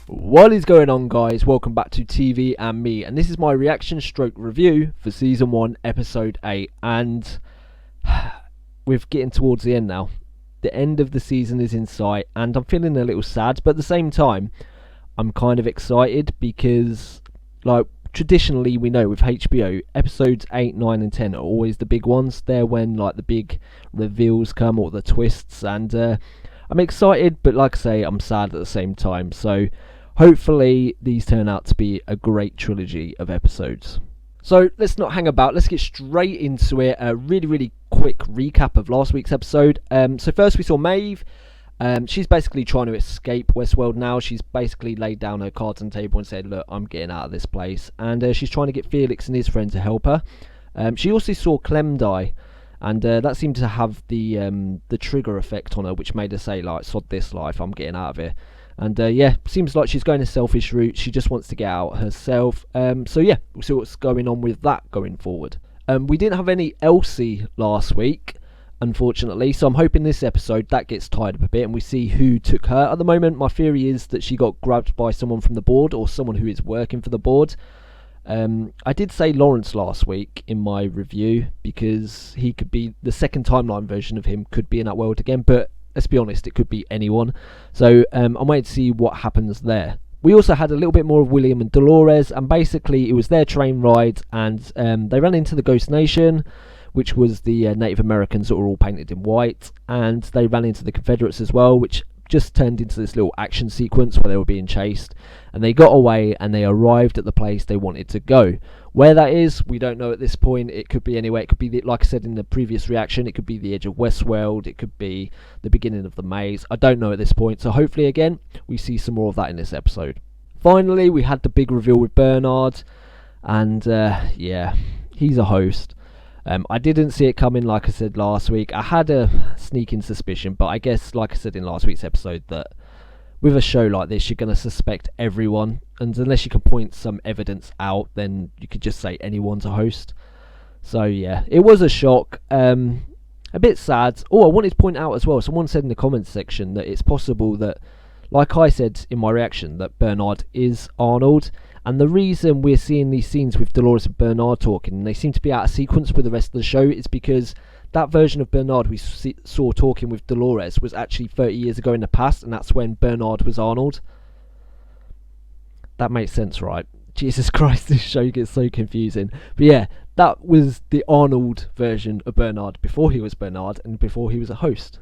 What is going on, guys? Welcome back to TVandME, and this is my reaction stroke review for season 1 episode 8. And we're getting towards the end now. The end of the season is in sight, and I'm feeling a little sad, but at the same time I'm kind of excited because, like, traditionally we know with HBO, episodes 8, 9 and 10 are always the big ones. They're when, like, the big reveals come, or the twists, and I'm excited, but like I say, I'm sad at the same time. So hopefully these turn out to be a great trilogy of episodes. So let's not hang about, let's get straight into it. A really quick recap of last week's episode. So first we saw Maeve. She's basically trying to escape Westworld now. She's basically laid down her cards on the table and said, look, I'm getting out of this place. And she's trying to get Felix and his friend to help her. She also saw Clem die, and that seemed to have the trigger effect on her, which made her say, like, sod this life, I'm getting out of here. And yeah, seems like she's going a selfish route. She just wants to get out herself. So yeah, we'll see what's going on with that going forward. We didn't have any Elsie last week, unfortunately, so I'm hoping this episode that gets tied up a bit and we see who took her. At the moment, my theory is that she got grabbed by someone from the board, or someone who is working for the board. I did say Lawrence last week in my review, because he could be, the second timeline version of him could be in that world again, but let's be honest, it could be anyone. So I'm waiting to see what happens there. We also had a little bit more of William and Dolores, and basically it was their train ride, and they ran into the Ghost Nation, which was the Native Americans that were all painted in white, and they ran into the Confederates as well, which just turned into this little action sequence where they were being chased, and they got away and they arrived at the place they wanted to go. Where that is, we don't know at this point. It could be anywhere. It could be, like I said in the previous reaction, it could be the edge of Westworld, it could be the beginning of the maze. I don't know at this point, so hopefully again we see some more of that in this episode. Finally, we had the big reveal with Bernard, and yeah, he's a host. I didn't see it coming, like I said last week. I had a sneaking suspicion, but I guess, like I said in last week's episode, that with a show like this, you're going to suspect everyone, and unless you can point some evidence out, then you could just say anyone's a host. So yeah, it was a shock. A bit sad. Oh, I wanted to point out as well, someone said in the comments section that it's possible that, like I said in my reaction, that Bernard is Arnold. And the reason we're seeing these scenes with Dolores and Bernard talking, and they seem to be out of sequence with the rest of the show, is because that version of Bernard we saw talking with Dolores was actually 30 years ago in the past, and that's when Bernard was Arnold. That makes sense, right? Jesus Christ, this show gets so confusing. But yeah, that was the Arnold version of Bernard before he was Bernard and before he was a host.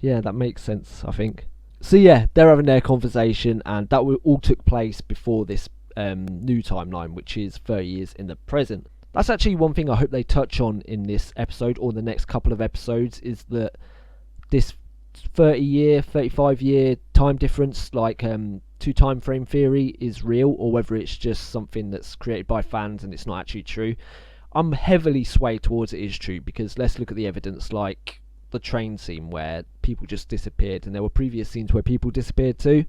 Yeah, that makes sense, I think. So yeah, they're having their conversation, and that all took place before this new timeline, which is 30 years in the present. That's actually one thing I hope they touch on in this episode, or the next couple of episodes, is that this 30-year, 35-year time difference, like two time frame theory, is real, or whether it's just something that's created by fans and it's not actually true. I'm heavily swayed towards it is true, because let's look at the evidence, like the train scene where people just disappeared, and there were previous scenes where people disappeared too.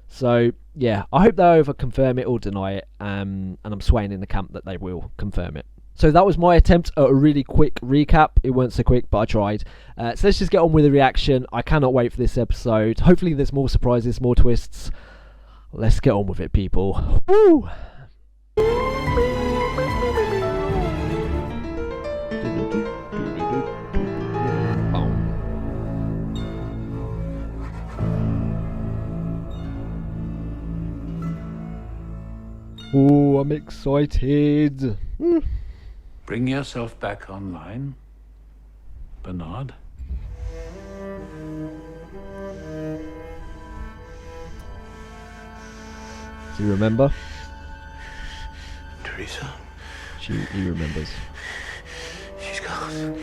So yeah, I hope they either confirm it or deny it, and I'm swaying in the camp that they will confirm it. So that was my attempt at a really quick recap. It weren't so quick, but I tried. So let's just get on with the reaction. I cannot wait for this episode. Hopefully there's more surprises, more twists. Let's get on with it, people. Woo! Oh, I'm excited. Bring yourself back online, Bernard. Do you remember? Teresa. He remembers. She's gone.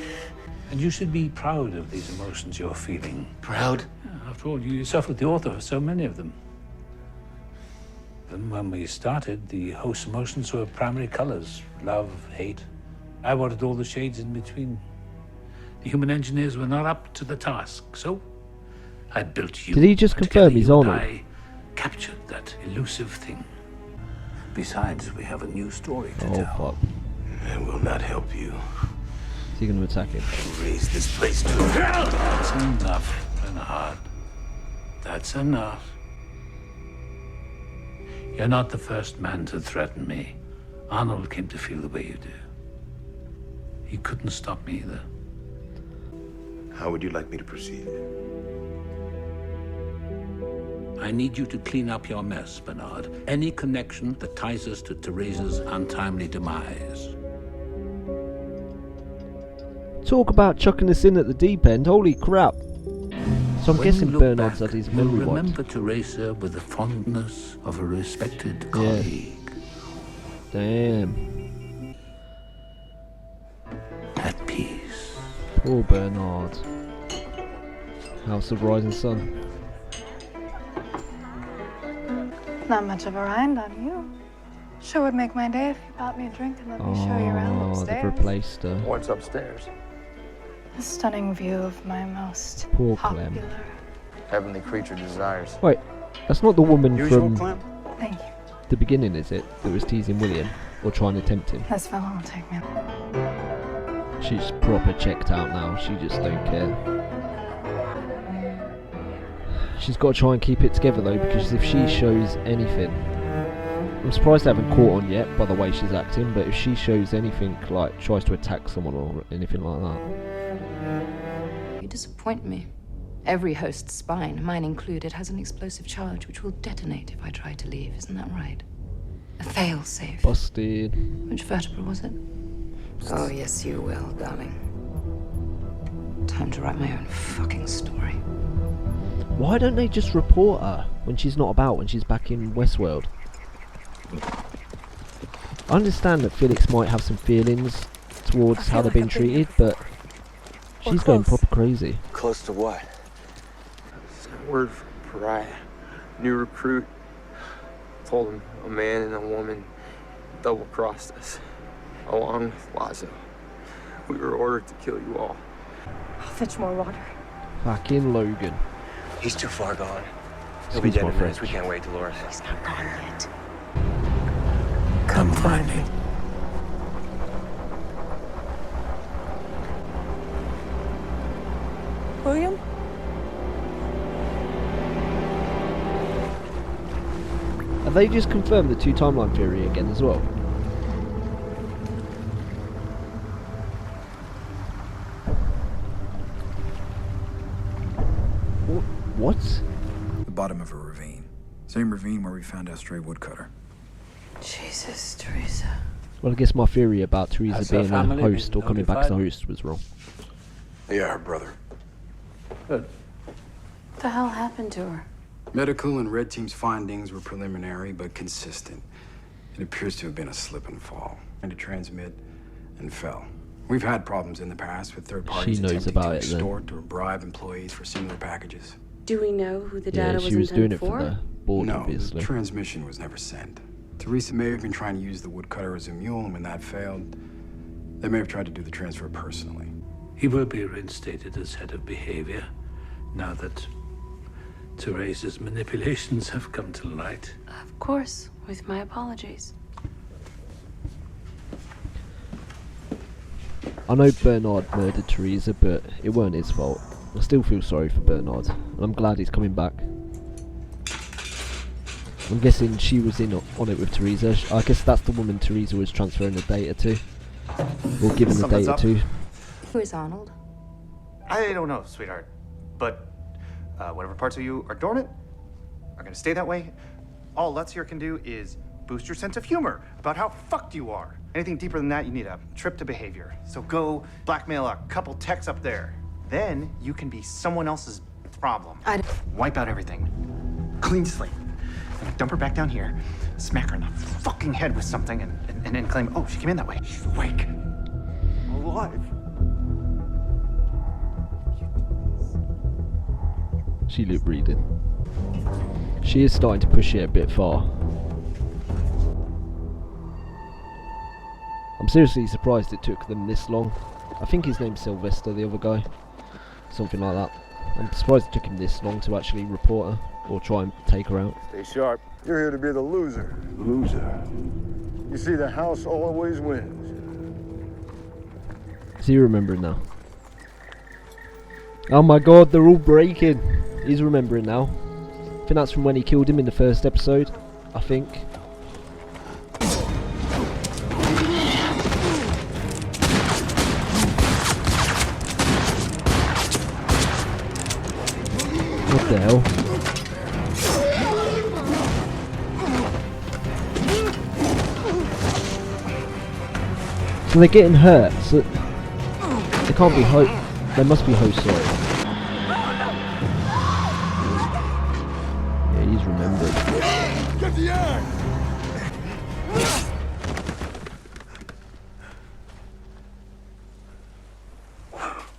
And you should be proud of these emotions you're feeling. Proud? Yeah, after all, you yourself are the author of so many of them. And when we started, the host emotions were primary colors: love, hate. I wanted all the shades in between. The human engineers were not up to the task, so I built you. Did he just confirm he's Arnold? I captured that elusive thing. Besides, we have a new story to tell. Fuck. I will not help you. he going to attack him? Raise this place to hell! That's enough, Bernard. That's enough. You're not the first man to threaten me. Arnold came to feel the way you do. He couldn't stop me either. How would you like me to proceed? I need you to clean up your mess, Bernard. Any connection that ties us to Theresa's untimely demise. Talk about chucking us in at the deep end. Holy crap. So I'm When guessing you look Bernard's back, had his you'll memory wiped. remember Teresa with the fondness of a respected colleague. Damn. At peace. Poor Bernard. House of Rising Sun. Not much of a rind on you. Sure would make my day if you bought me a drink and let me show you around Oh, they've upstairs. replaced her. What's upstairs? A stunning view of my most Poor popular. Clem. Heavenly creature desires. Wait, that's not the woman Usual, from Clem? Thank you. the beginning, is it? That was teasing William or trying to tempt him. This fellow will take me. She's proper checked out now. She just don't care. She's got to try and keep it together though, because if she shows anything, I'm surprised they haven't caught on yet by the way she's acting. But if she shows anything, like tries to attack someone or anything like that, You disappoint me. Every host's spine, mine included, has an explosive charge which will detonate if I try to leave. Isn't that right? A fail-safe. busted. Which vertebra was it? Oh, yes, you will, darling. Time to write my own fucking story. Why don't they just report her when she's not about, when she's back in Westworld? I understand that Felix might have some feelings towards how they've been treated, but she's going proper crazy. Close to what? It's that word for pariah. New recruit. Told him a man and a woman double-crossed us, along with Lazo. We were ordered to kill you all. I'll fetch more water. Fucking Logan. He's too far gone. He'll be Excuse dead my in minutes. We French. can't wait, Dolores. He's not gone yet. Come find me. William? Have they just confirmed the two timeline theory again as well? What? The bottom of a ravine. Same ravine where we found our stray woodcutter. Jesus, Teresa. Well, I guess my theory about Teresa Has her being a family host been or coming back as a notified? host was wrong. Yeah, her brother. Good. What the hell happened to her? Medical and Red Team's findings were preliminary but consistent. It appears to have been a slip and fall. And to transmit and fell. We've had problems in the past with third parties knows attempting about to it then. extort or bribe employees for similar packages. Do we know who the Yeah, data she was doing intended it for the board, No, obviously. the transmission was never sent. Teresa may have been trying to use the woodcutter as a mule, and when that failed, they may have tried to do the transfer personally. He will be reinstated as head of behavior now that Teresa's manipulations have come to light. Of course, with my apologies. I know Bernard murdered Teresa, but it weren't his fault. I still feel sorry for Bernard, and I'm glad he's coming back. I'm guessing she was in on it with Teresa. I guess that's the woman Teresa was transferring the data to, or giving the Something's data up. to. Who is Arnold? I don't know, sweetheart. But whatever parts of you are dormant are gonna stay that way. All Lutsier can do is boost your sense of humor about how fucked you are. Anything deeper than that, you need a trip to behavior. So go blackmail a couple techs up there. Then you can be someone else's problem. Wipe out everything. Clean slate. And dump her back down here, smack her in the fucking head with something, and then claim, oh, she came in that way. She's awake. Alive. She lip reading. She is starting to push it a bit far. I'm seriously surprised it took them this long. I think his name's Sylvester, the other guy. Something like that. I'm surprised it took him this long to actually report her, or try and take her out. Stay sharp. You're here to be the loser. Loser. You see, the house always wins. Is he remembering now? Oh my god, they're all breaking. He's remembering now. I think that's from when he killed him in the first episode. I think. What the hell? So they're getting hurt, so they can't be they must be hosts, sorry. Yeah, he's remembered. Get the air!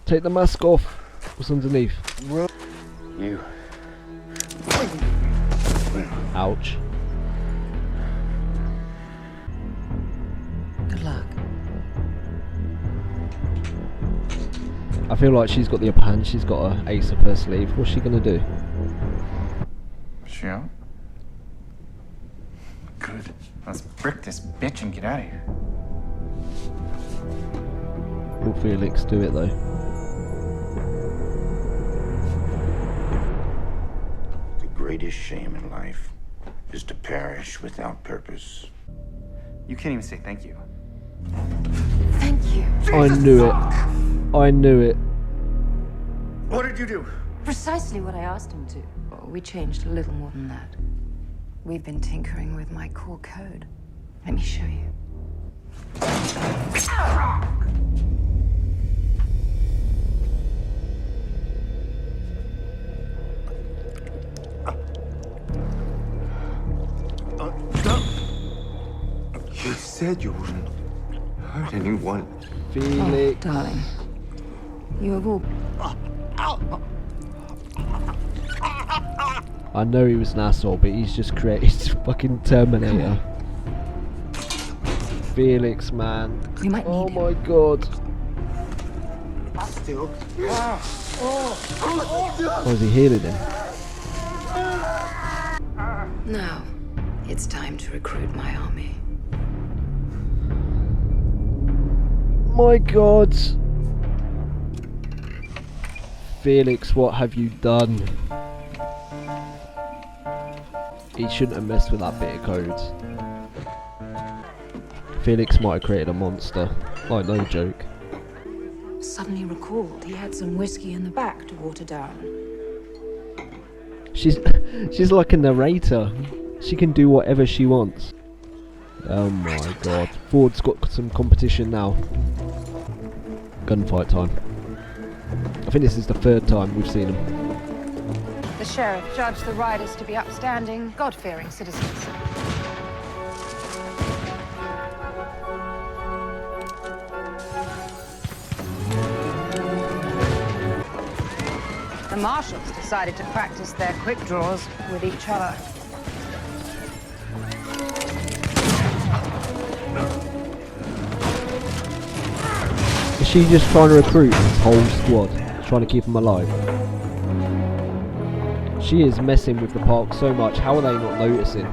Take the mask off. What's underneath? You. Ouch. Good luck. I feel like she's got the upper hand. She's got an ace up her sleeve. What's she gonna do? She out? Good. Let's brick this bitch and get out of here. Will Felix do it though? The greatest shame in life is to perish without purpose. You can't even say thank you. Thank you. I knew it. I knew it. What did you do? Precisely what I asked him to. Well, we changed a little more than that. We've been tinkering with my core code. Let me show you. You said you wouldn't hurt anyone. Felix. Oh, darling. You have all... I know he was an asshole, but he's just created fucking Terminator. Felix, man. We might need him. My god. Still. Oh, is he healing him? Now, it's time to recruit my army. My god. Felix, what have you done? He shouldn't have messed with that bit of code. Felix might have created a monster. Like, no joke. Suddenly recalled he had some whiskey in the back to water down. She's like a narrator. She can do whatever she wants. Oh my god. Ford's got some competition now. Gunfight time. I think this is the third time we've seen him. The sheriff judged the riders to be upstanding, God-fearing citizens. The marshals decided to practice their quick draws with each other. Is she just trying to recruit his whole squad? Trying to keep them alive? She is messing with the park so much. How are they not noticing?